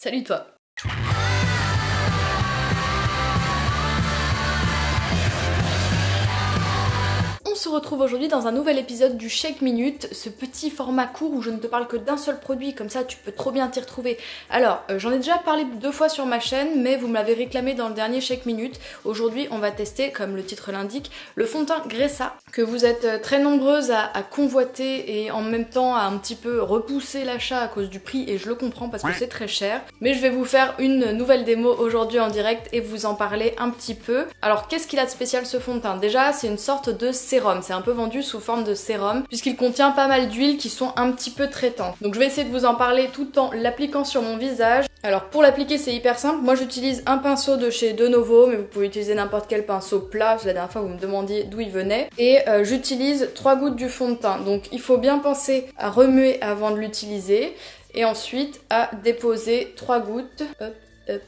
Salut toi. On se retrouve aujourd'hui dans un nouvel épisode du Shake Minute, ce petit format court où je ne te parle que d'un seul produit, comme ça tu peux trop bien t'y retrouver. Alors, j'en ai déjà parlé 2 fois sur ma chaîne, mais vous me l'avez réclamé dans le dernier Shake Minute. Aujourd'hui, on va tester, comme le titre l'indique, le fond de teint Gressa, que vous êtes très nombreuses à convoiter et en même temps à un petit peu repousser l'achat à cause du prix, et je le comprends parce que c'est très cher. Mais je vais vous faire une nouvelle démo aujourd'hui en direct et vous en parler un petit peu. Alors, qu'est-ce qu'il a de spécial ce fond de teint? Déjà, c'est une sorte de sérum. C'est un peu vendu sous forme de sérum puisqu'il contient pas mal d'huiles qui sont un petit peu traitantes. Donc je vais essayer de vous en parler tout en l'appliquant sur mon visage. Alors pour l'appliquer c'est hyper simple, moi j'utilise un pinceau de chez De Novo, mais vous pouvez utiliser n'importe quel pinceau plat, parce que la dernière fois vous me demandiez d'où il venait. Et j'utilise 3 gouttes du fond de teint, donc il faut bien penser à remuer avant de l'utiliser et ensuite à déposer 3 gouttes. Hop, hop.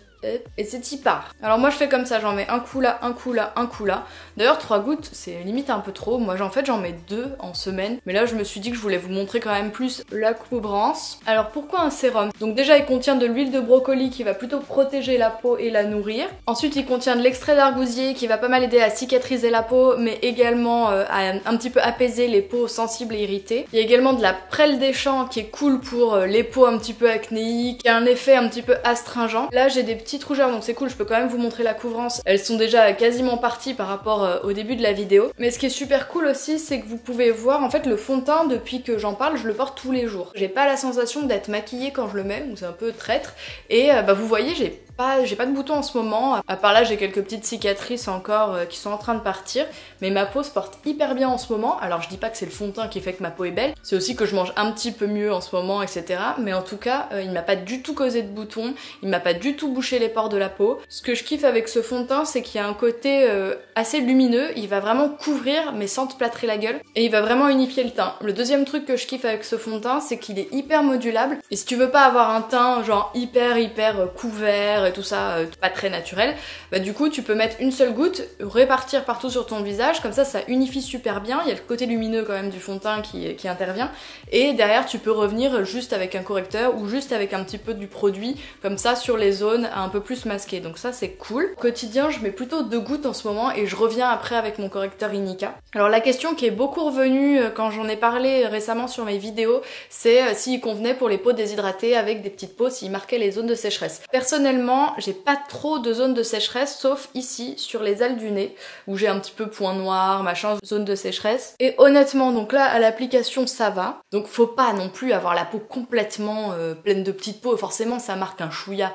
Et c'est y part. Alors moi je fais comme ça, j'en mets un coup là, un coup là, un coup là. D'ailleurs 3 gouttes c'est limite un peu trop. Moi en fait j'en mets 2 en semaine. Mais là je me suis dit que je voulais vous montrer quand même plus la couvrance. Alors pourquoi un sérum? Donc déjà il contient de l'huile de brocoli qui va plutôt protéger la peau et la nourrir. Ensuite il contient de l'extrait d'argousier qui va pas mal aider à cicatriser la peau, mais également à un petit peu apaiser les peaux sensibles et irritées. Il y a également de la prêle des champs qui est cool pour les peaux un petit peu acnéiques, qui a un effet un petit peu astringent. Là j'ai des petites rougeurs donc c'est cool, je peux quand même vous montrer la couvrance. Elles sont déjà quasiment parties par rapport au début de la vidéo. Mais ce qui est super cool aussi, c'est que vous pouvez voir en fait le fond de teint, depuis que j'en parle, je le porte tous les jours. J'ai pas la sensation d'être maquillée quand je le mets, donc c'est un peu traître. Et vous voyez, j'ai pas de boutons en ce moment, à part là j'ai quelques petites cicatrices encore qui sont en train de partir, mais ma peau se porte hyper bien en ce moment. Alors je dis pas que c'est le fond de teint qui fait que ma peau est belle, c'est aussi que je mange un petit peu mieux en ce moment, etc. Mais en tout cas, il m'a pas du tout causé de boutons, il m'a pas du tout bouché les pores de la peau. Ce que je kiffe avec ce fond de teint, c'est qu'il y a un côté assez lumineux, il va vraiment couvrir mais sans te plâtrer la gueule, et il va vraiment unifier le teint. Le deuxième truc que je kiffe avec ce fond de teint, c'est qu'il est hyper modulable, et si tu veux pas avoir un teint genre hyper couvert et tout ça, pas très naturel, bah du coup tu peux mettre une seule goutte, répartir partout sur ton visage, comme ça unifie super bien, il y a le côté lumineux quand même du fond de teint qui intervient, et derrière tu peux revenir juste avec un correcteur ou juste avec un petit peu du produit, comme ça sur les zones un peu plus masquées, donc ça c'est cool. Au quotidien je mets plutôt 2 gouttes en ce moment et je reviens après avec mon correcteur Inika. Alors la question qui est beaucoup revenue quand j'en ai parlé récemment sur mes vidéos, c'est s'il convenait pour les peaux déshydratées avec des petites peaux, s'il marquait les zones de sécheresse. Personnellement j'ai pas trop de zones de sécheresse, sauf ici sur les ailes du nez où j'ai un petit peu point noir, machin, zone de sécheresse. Et honnêtement donc là à l'application ça va, donc faut pas non plus avoir la peau complètement pleine de petites peaux, forcément ça marque un chouïa.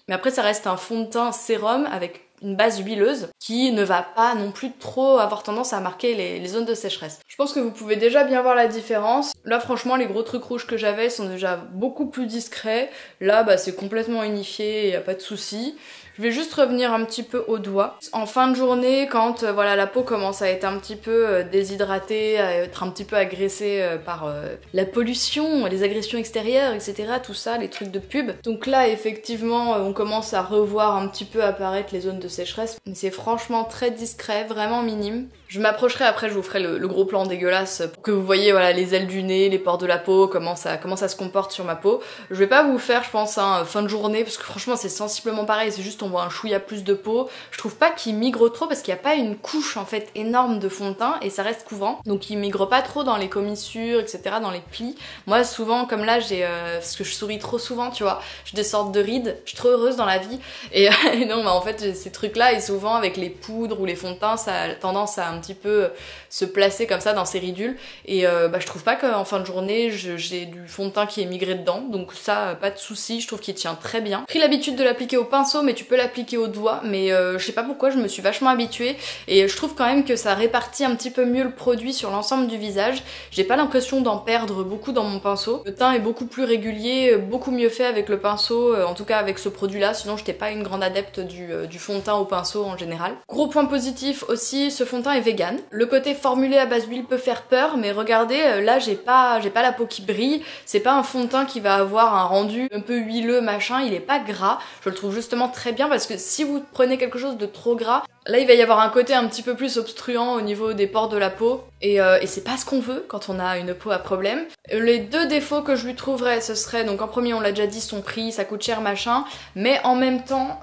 Mais après ça reste un fond de teint sérum avec une base huileuse qui ne va pas non plus trop avoir tendance à marquer les zones de sécheresse. Je pense que vous pouvez déjà bien voir la différence. Là franchement les gros trucs rouges que j'avais sont déjà beaucoup plus discrets. Là c'est complètement unifié, il n'y a pas de souci. Je vais juste revenir un petit peu au doigt. En fin de journée, quand voilà, la peau commence à être un petit peu déshydratée, à être un petit peu agressée par la pollution, les agressions extérieures, etc. Tout ça, les trucs de pub. Donc là, effectivement, on commence à revoir un petit peu apparaître les zones de sécheresse. Mais c'est franchement très discret, vraiment minime. Je m'approcherai après, je vous ferai le gros plan dégueulasse pour que vous voyez voilà, les ailes du nez, les pores de la peau, comment ça se comporte sur ma peau. Je vais pas vous faire, je pense, fin de journée, parce que franchement c'est sensiblement pareil, c'est juste on voit un chouïa plus de peau. Je trouve pas qu'il migre trop parce qu'il n'y a pas une couche en fait énorme de fond de teint et ça reste couvrant. Donc il migre pas trop dans les commissures, etc., dans les plis. Moi souvent, comme là j'ai, parce que je souris trop souvent, tu vois, j'ai des sortes de rides, je suis trop heureuse dans la vie. Et non, en fait j'ai ces trucs là et souvent avec les poudres ou les fonds de teint, ça a tendance à un petit peu se placer comme ça dans ces ridules. Et je trouve pas qu'en fin de journée j'ai du fond de teint qui est migré dedans. Donc ça, pas de souci, je trouve qu'il tient très bien. J'ai pris l'habitude de l'appliquer au pinceau, mais tu peux l'appliquer au doigt, mais je sais pas pourquoi, je me suis vachement habituée et je trouve quand même que ça répartit un petit peu mieux le produit sur l'ensemble du visage. J'ai pas l'impression d'en perdre beaucoup dans mon pinceau. Le teint est beaucoup plus régulier, beaucoup mieux fait avec le pinceau, en tout cas avec ce produit là, sinon j'étais pas une grande adepte du fond de teint au pinceau en général. Gros point positif aussi, ce fond de teint est vegan. Le côté formulé à base d'huile peut faire peur, mais regardez, là j'ai pas la peau qui brille, c'est pas un fond de teint qui va avoir un rendu un peu huileux machin, il est pas gras. Je le trouve justement très bien parce que si vous prenez quelque chose de trop gras, là il va y avoir un côté un petit peu plus obstruant au niveau des pores de la peau et c'est pas ce qu'on veut quand on a une peau à problème. Les deux défauts que je lui trouverais, ce serait donc en premier on l'a déjà dit, son prix, ça coûte cher machin, mais en même temps,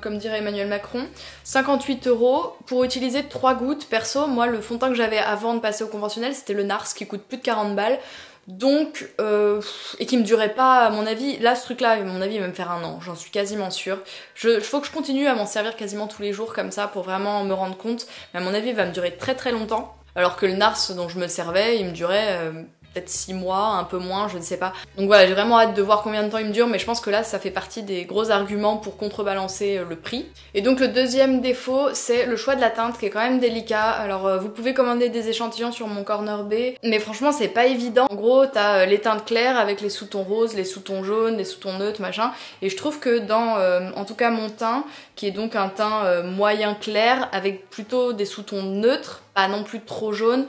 comme dirait Emmanuel Macron, 58 € pour utiliser 3 gouttes. Perso, moi le fond de teint que j'avais avant de passer au conventionnel c'était le NARS qui coûte plus de 40 balles. Donc, et qui me durait pas, à mon avis, là ce truc là, à mon avis il va me faire 1 an, j'en suis quasiment sûre. Faut que je continue à m'en servir quasiment tous les jours comme ça pour vraiment me rendre compte, mais à mon avis il va me durer très très longtemps. Alors que le NARS dont je me servais, il me durait peut-être 6 mois, un peu moins, je ne sais pas. Donc voilà, j'ai vraiment hâte de voir combien de temps il me dure, mais je pense que là, ça fait partie des gros arguments pour contrebalancer le prix. Et donc le deuxième défaut, c'est le choix de la teinte qui est quand même délicat. Alors vous pouvez commander des échantillons sur mon corner B, mais franchement c'est pas évident. En gros, t'as les teintes claires avec les sous-tons roses, les sous-tons jaunes, les sous-tons neutres, machin. Et je trouve que dans, en tout cas mon teint, qui est donc un teint moyen clair, avec plutôt des sous-tons neutres, pas non plus trop jaune,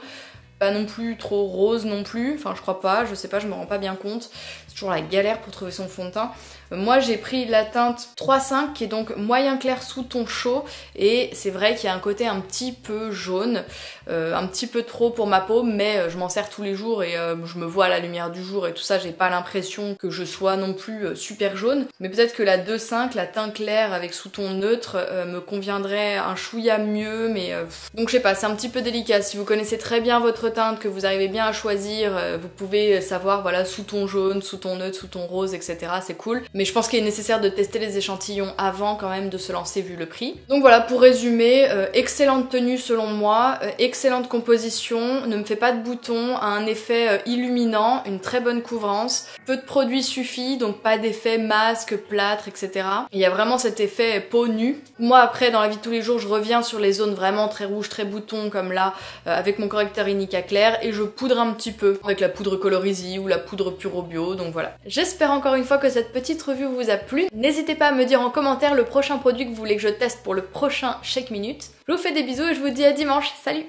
pas non plus trop rose non plus, enfin je crois pas, je sais pas, je me rends pas bien compte, c'est toujours la galère pour trouver son fond de teint. Moi j'ai pris la teinte 3.5 qui est donc moyen clair sous ton chaud et c'est vrai qu'il y a un côté un petit peu jaune, un petit peu trop pour ma peau, mais je m'en sers tous les jours et je me vois à la lumière du jour et tout ça, j'ai pas l'impression que je sois non plus super jaune, mais peut-être que la 2.5, la teinte claire avec sous ton neutre me conviendrait un chouïa mieux, mais donc je sais pas, c'est un petit peu délicat. Si vous connaissez très bien votre teinte, que vous arrivez bien à choisir, vous pouvez savoir voilà sous ton jaune, sous ton neutre, sous ton rose, etc. C'est cool. Mais je pense qu'il est nécessaire de tester les échantillons avant quand même de se lancer vu le prix. Donc voilà, pour résumer, excellente tenue selon moi, excellente composition, ne me fait pas de boutons, a un effet illuminant, une très bonne couvrance, peu de produit suffit, donc pas d'effet masque, plâtre, etc. Il y a vraiment cet effet peau nue. Moi après, dans la vie de tous les jours, je reviens sur les zones vraiment très rouges, très boutons, comme là, avec mon correcteur Inica Clair, et je poudre un petit peu avec la poudre Colorizi ou la poudre Puro Bio, donc voilà. J'espère encore une fois que cette petite review vous a plu. N'hésitez pas à me dire en commentaire le prochain produit que vous voulez que je teste pour le prochain Shake Minute. Je vous fais des bisous et je vous dis à dimanche. Salut!